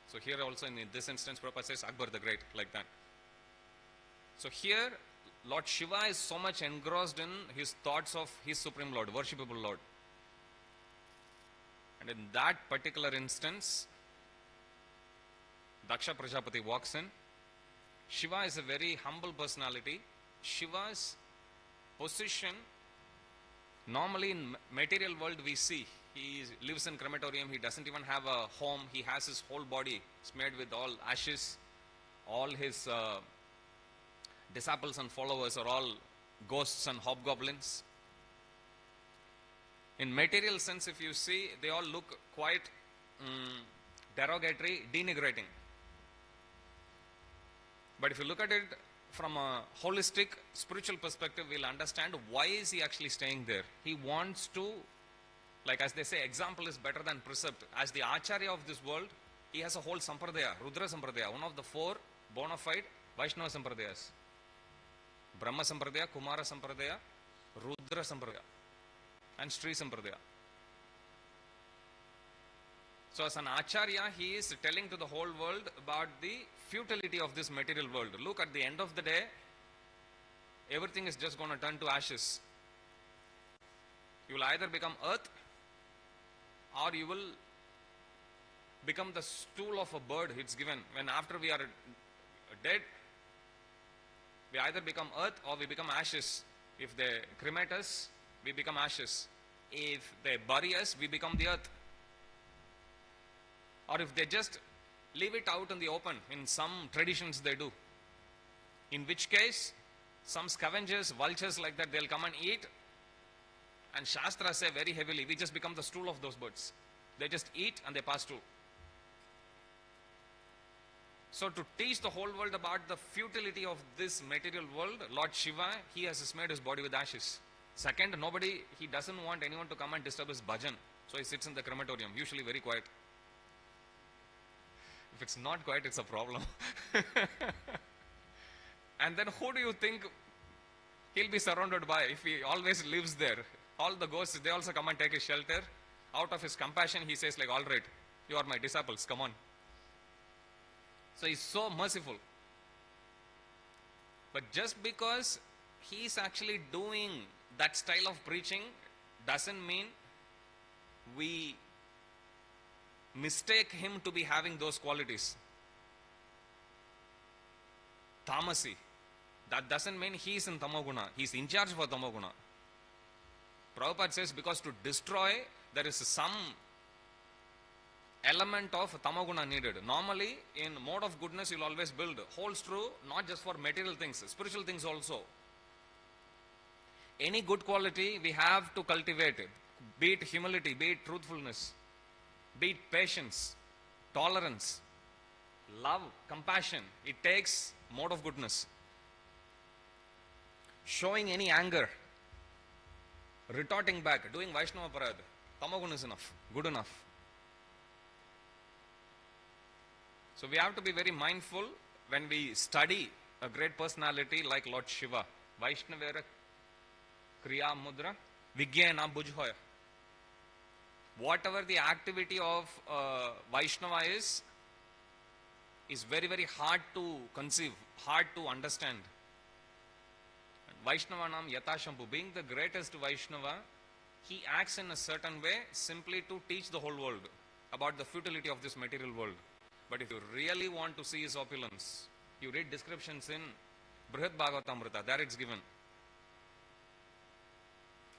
So here also in this instance, Prabhupada says Akbar the Great, like that. So here, Lord Shiva is so much engrossed in his thoughts of his Supreme Lord, worshipable Lord. And in that particular instance, Daksha Prajapati walks in. Shiva is a very humble personality. Shiva's position, normally in material world we see, he lives in crematorium, he doesn't even have a home, he has his whole body smeared with all ashes, all his disciples and followers are all ghosts and hobgoblins. In material sense, if you see, they all look quite derogatory, denigrating. But if you look at it from a holistic spiritual perspective, we'll understand why is he actually staying there. He wants to, like as they say, example is better than precept. As the Acharya of this world, he has a whole Sampradaya, Rudra Sampradaya, one of the 4 bona fide Vaishnava Sampradayas. Brahma Sampradaya, Kumara Sampradaya, Rudra Sampradaya, and Sri Sampradaya. So as an Acharya, he is telling to the whole world about the futility of this material world. Look, at the end of the day, everything is just going to turn to ashes. You will either become earth or you will become the stool of a bird. It's given. When after we are dead, we either become earth or we become ashes. If they cremate us, we become ashes. If they bury us, we become the earth. Or if they just leave it out in the open, in some traditions they do. In which case, some scavengers, vultures like that, they'll come and eat. And Shastra say very heavily, we just become the stool of those birds. They just eat and they pass through. So to teach the whole world about the futility of this material world, Lord Shiva, he has smeared his body with ashes. Second, he doesn't want anyone to come and disturb his bhajan. So he sits in the crematorium, usually very quiet. If it's not quiet, it's a problem. And then who do you think he'll be surrounded by if he always lives there? All the ghosts, they also come and take his shelter. Out of his compassion, he says like, all right, you are my disciples, come on. So he's so merciful. But just because he's actually doing that style of preaching doesn't mean we mistake him to be having those qualities. Tamasi. That doesn't mean he is in Tamoguna. He is in charge for Tamoguna. Prabhupada says because to destroy, there is some element of Tamoguna needed. Normally, in mode of goodness, you'll always build. Holds true, not just for material things, spiritual things also. Any good quality we have to cultivate it. Be it humility, be it truthfulness, be it patience, tolerance, love, compassion. It takes mode of goodness. Showing any anger, retorting back, doing Vaishnava Parad, Tamagun is enough, good enough. So we have to be very mindful when we study a great personality like Lord Shiva. Vaishnavera Kriya Mudra Vigyena Bujhoya. Whatever the activity of Vaishnava is very, very hard to conceive, hard to understand. Vaishnavanam Yatashampu, being the greatest Vaishnava, he acts in a certain way simply to teach the whole world about the futility of this material world. But if you really want to see his opulence, you read descriptions in Brihad Bhagavatamrita, there it's given.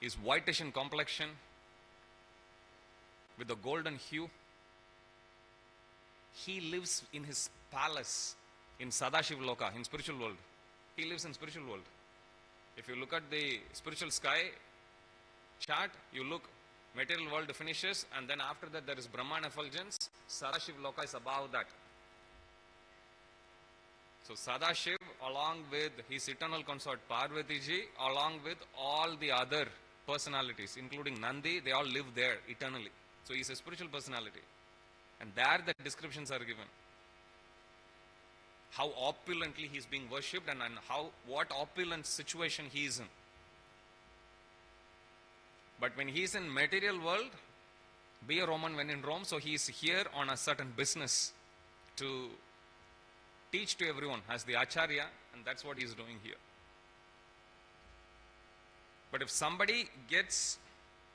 Is whitish in complexion, with a golden hue. He lives in his palace in Sadashiv Loka, in spiritual world. He lives in spiritual world. If you look at the spiritual sky chart, you look, material world finishes, and then after that there is Brahman effulgence. Sadashiv Loka is above that. So Sadashiv, along with his eternal consort Parvati ji, along with all the other personalities, including Nandi, they all live there eternally. So he is a spiritual personality. And there the descriptions are given. How opulently he is being worshipped, and what opulent situation he is in. But when he is in material world, be a Roman when in Rome, so he is here on a certain business to teach to everyone as the Acharya, and that's what he is doing here. But if somebody gets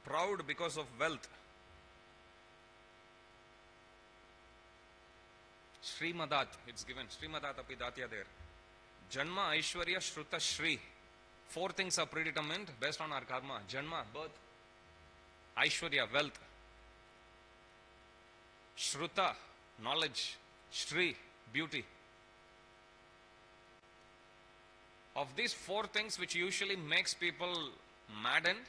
proud because of wealth, Srimadat, it's given, Srimadat api datya there. Janma, Aishwarya, Shruta, Shri. 4 things are predetermined based on our karma. Janma, birth. Aishwarya, wealth. Shruta, knowledge. Shri, beauty. Of these 4 things which usually makes people maddened,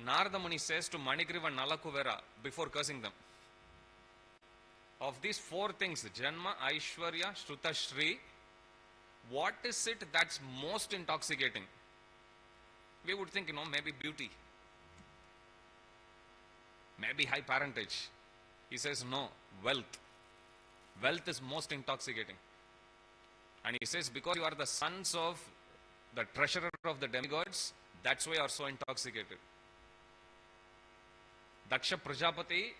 Narada Muni says to Manigriva Nalakuvera before cursing them. Of these 4 things, Janma, Aishwarya, Shruta, Shri, what is it that's most intoxicating? We would think, maybe beauty, maybe high parentage. He says, no, wealth. Wealth is most intoxicating. And he says, because you are the sons of the treasurer of the demigods, that's why you are so intoxicated. Daksha Prajapati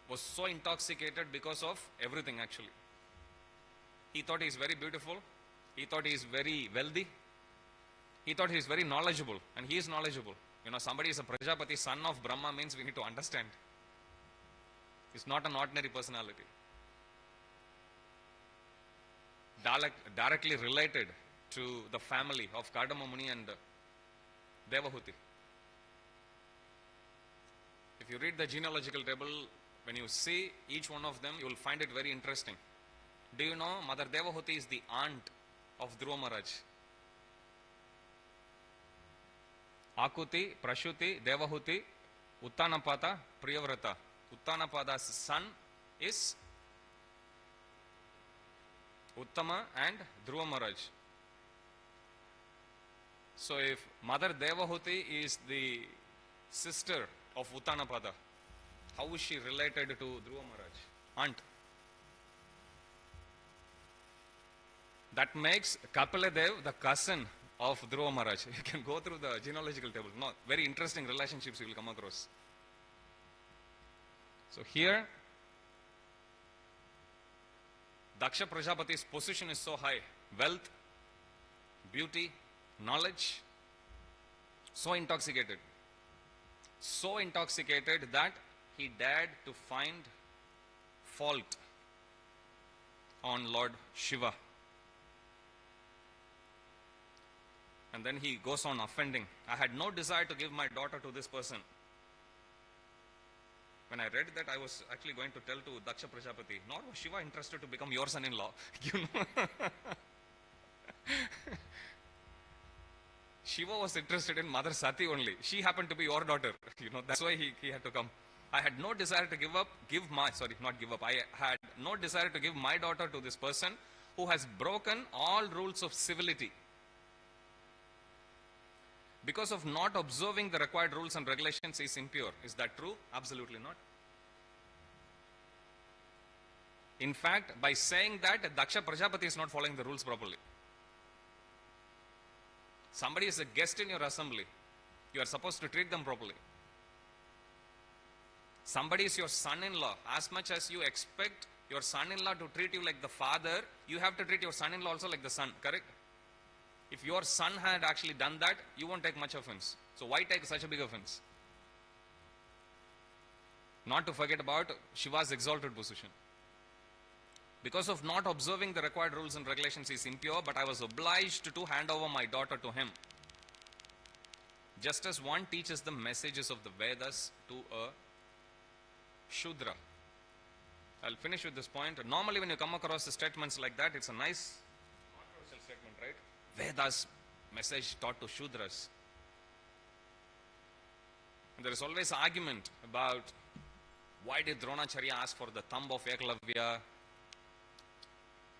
was so intoxicated because of everything actually. He thought he is very beautiful. He thought he is very wealthy. He thought he is very knowledgeable, and he is knowledgeable. Somebody is a Prajapati, son of Brahma, means we need to understand. He's not an ordinary personality. Directly related to the family of Kadama Muni and Devahuti. If you read the genealogical table, when you see each one of them, you will find it very interesting. Do you know Mother Devahuti is the aunt of Dhruva Maharaj? Akuti, Prashuti, Devahuti, Uttanapada, Priyavrata. Uttanapada's son is Uttama and Dhruva Maharaj. So if Mother Devahuti is the sister of Uttanapada, how is she related to Dhruva Maharaj? Aunt. That makes Kapaladev the cousin of Dhruva Maharaj. You can go through the genealogical table. No, very interesting relationships you will come across. So here, Daksha Prajapati's position is so high. Wealth, beauty, knowledge, so intoxicated. So intoxicated that he dared to find fault on Lord Shiva. And then he goes on offending. I had no desire to give my daughter to this person. When I read that, I was actually going to tell to Daksha Prajapati, nor was Shiva interested to become your son-in-law. Shiva was interested in Mother Sati only. She happened to be your daughter. That's why he had to come. I had no desire to I had no desire to give my daughter to this person who has broken all rules of civility. Because of not observing the required rules and regulations, he is impure. Is that true? Absolutely not. In fact, by saying that, Daksha Prajapati is not following the rules properly. Somebody is a guest in your assembly. You are supposed to treat them properly. Somebody is your son-in-law. As much as you expect your son-in-law to treat you like the father, you have to treat your son-in-law also like the son, correct? If your son had actually done that, you won't take much offense. So why take such a big offense? Not to forget about Shiva's exalted position. Because of not observing the required rules and regulations, he is impure, but I was obliged to hand over my daughter to him. Just as one teaches the messages of the Vedas to a Shudra. I'll finish with this point. Normally when you come across statements like that, it's a nice controversial statement, right? Vedas message taught to Shudras. And there is always argument about why did Dronacharya ask for the thumb of Eklavya,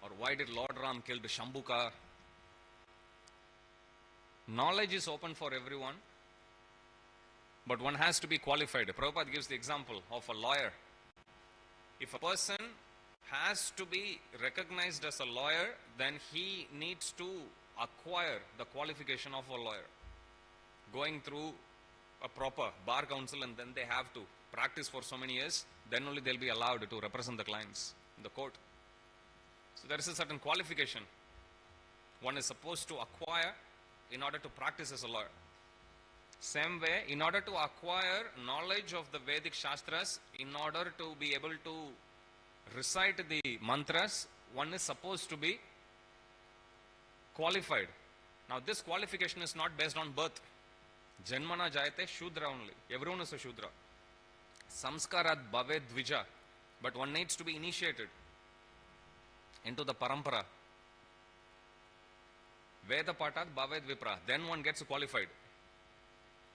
or why did Lord Ram kill the Shambhuka. Knowledge is open for everyone, but one has to be qualified. Prabhupada gives the example of a lawyer. If a person has to be recognized as a lawyer, then he needs to acquire the qualification of a lawyer, going through a proper bar council, and then they have to practice for so many years. Then only they'll be allowed to represent the clients in the court. So there is a certain qualification one is supposed to acquire in order to practice as a lawyer. Same way, in order to acquire knowledge of the Vedic Shastras, in order to be able to recite the mantras, one is supposed to be qualified. Now this qualification is not based on birth. Janmana jayate Shudra only. Everyone is a Shudra. Samskarat bhave dvija. But one needs to be initiated into the parampara. Veda patat bhavet vipra. Then one gets qualified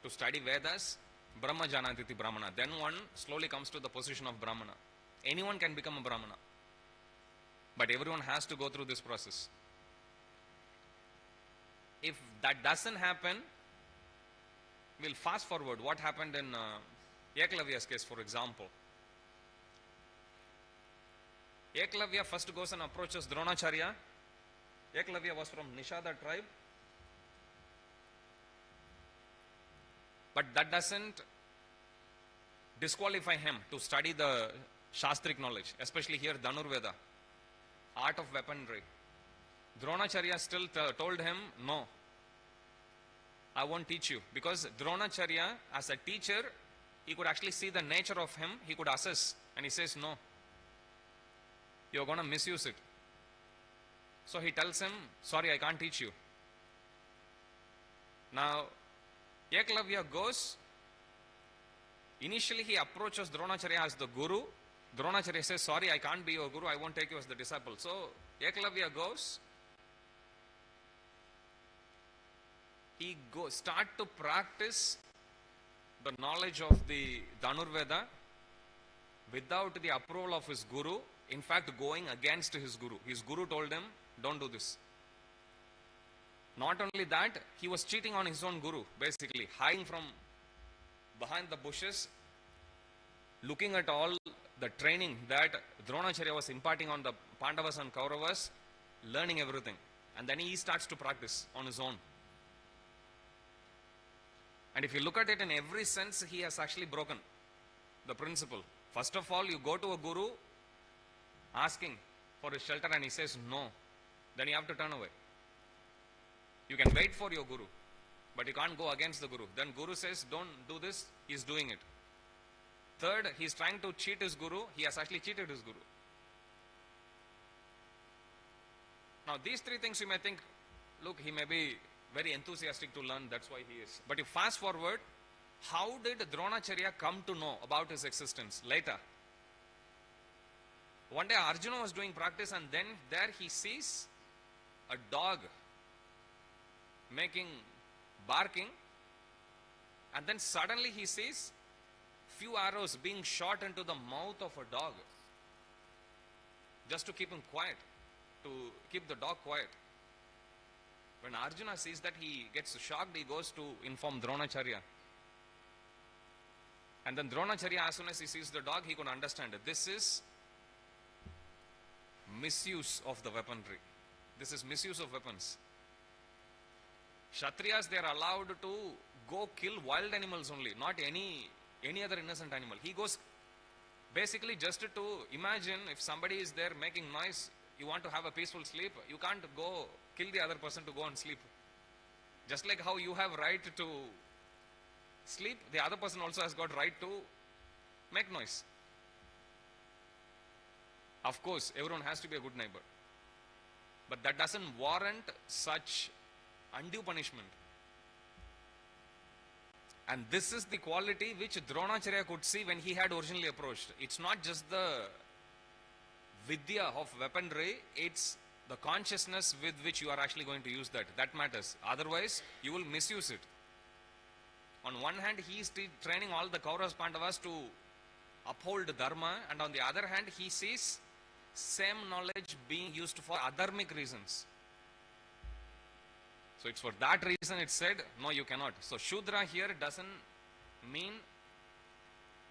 to study Vedas. Brahma janatiti brahmana. Then one slowly comes to the position of brahmana. Anyone can become a brahmana, but everyone has to go through this process. If that doesn't happen, we'll fast forward what happened in Eklavya's case, for example. Eklavya first goes and approaches Dronacharya. Eklavya was from Nishada tribe, but that doesn't disqualify him to study the Shastric knowledge, especially here Dhanurveda, art of weaponry. Dronacharya still told him, no, I won't teach you, because Dronacharya as a teacher, he could actually see the nature of him, he could assess, and he says, no, you're going to misuse it. So he tells him, sorry, I can't teach you. Now, Eklavya goes, initially he approaches Dronacharya as the guru. Dronacharya says, sorry, I can't be your guru, I won't take you as the disciple. So Eklavya goes, he start to practice the knowledge of the Dhanurveda without the approval of his guru, in fact going against his guru. His guru told him, don't do this. Not only that, he was cheating on his own guru, basically hiding from behind the bushes, looking at all the training that Dronacharya was imparting on the Pandavas and Kauravas, learning everything. And then he starts to practice on his own. And if you look at it in every sense, he has actually broken the principle. First of all, you go to a guru asking for his shelter and he says no. Then you have to turn away. You can wait for your guru, but you can't go against the guru. Then guru says don't do this, he is doing it. Third, he is trying to cheat his guru, he has actually cheated his guru. Now these three things you may think, look, he may be very enthusiastic to learn, that's why he is. But if fast forward, how did Dronacharya come to know about his existence later? One day Arjuna was doing practice, and then there he sees a dog barking, and then suddenly he sees few arrows being shot into the mouth of a dog, just to keep him quiet, to keep the dog quiet. When Arjuna sees that, he gets shocked, he goes to inform Dronacharya. And then Dronacharya, as soon as he sees the dog, he could understand it. This is misuse of the weaponry. This is misuse of weapons. Kshatriyas, they are allowed to go kill wild animals only, not any other innocent animal. He goes basically just to imagine if somebody is there making noise, you want to have a peaceful sleep, you can't go kill the other person to go and sleep. Just like how you have right to sleep, the other person also has got right to make noise. Of course, everyone has to be a good neighbor. But that doesn't warrant such undue punishment. And this is the quality which Dronacharya could see when he had originally approached. It's not just the vidya of weaponry, it's the consciousness with which you are actually going to use that. That matters. Otherwise, you will misuse it. On one hand, he is training all the Kauravas, Pandavas to uphold dharma, and on the other hand, he sees same knowledge being used for adharmic reasons. So it's for that reason it said, no, you cannot. So Shudra here doesn't mean,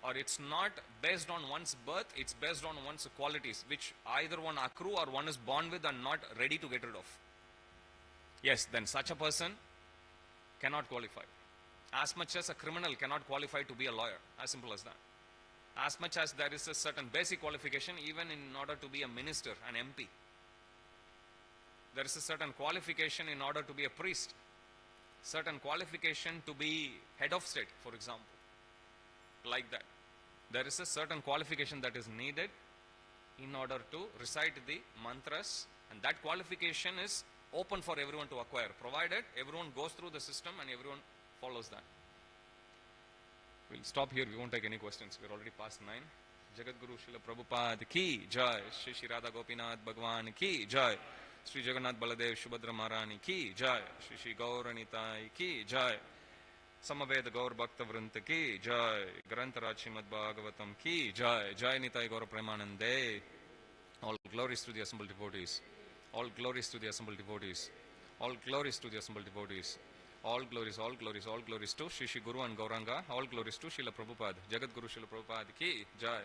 or it's not based on one's birth, it's based on one's qualities, which either one accrue or one is born with and not ready to get rid of. Yes, then such a person cannot qualify. As much as a criminal cannot qualify to be a lawyer, as simple as that. As much as there is a certain basic qualification, even in order to be a minister, an MP. There is a certain qualification in order to be a priest, certain qualification to be head of state, for example. Like that. There is a certain qualification that is needed in order to recite the mantras, and that qualification is open for everyone to acquire, provided everyone goes through the system and everyone follows that. We'll stop here, we won't take any questions. We're already past 9. Jagadguru Srila Prabhupada ki jai, Shri Shri Radha Gopinath Bhagwan ki jai, Shri Jagannath Baladev Subhadra Maharani ki jai, Shri Shri Gauranitai ki jai, Samaveda Gaur Bhakta Vranta ki jai, Grantaraj Srimad Bhagavatam ki jai, Jai Nitai Gaur Premanande. All glories to the assembled devotees. All glories to the assembled devotees. All glories to the assembled devotees. All glories to Shri Shri Guru and Gauranga. All glories to Srila Prabhupada. Jagadguru Srila Prabhupada ki jai.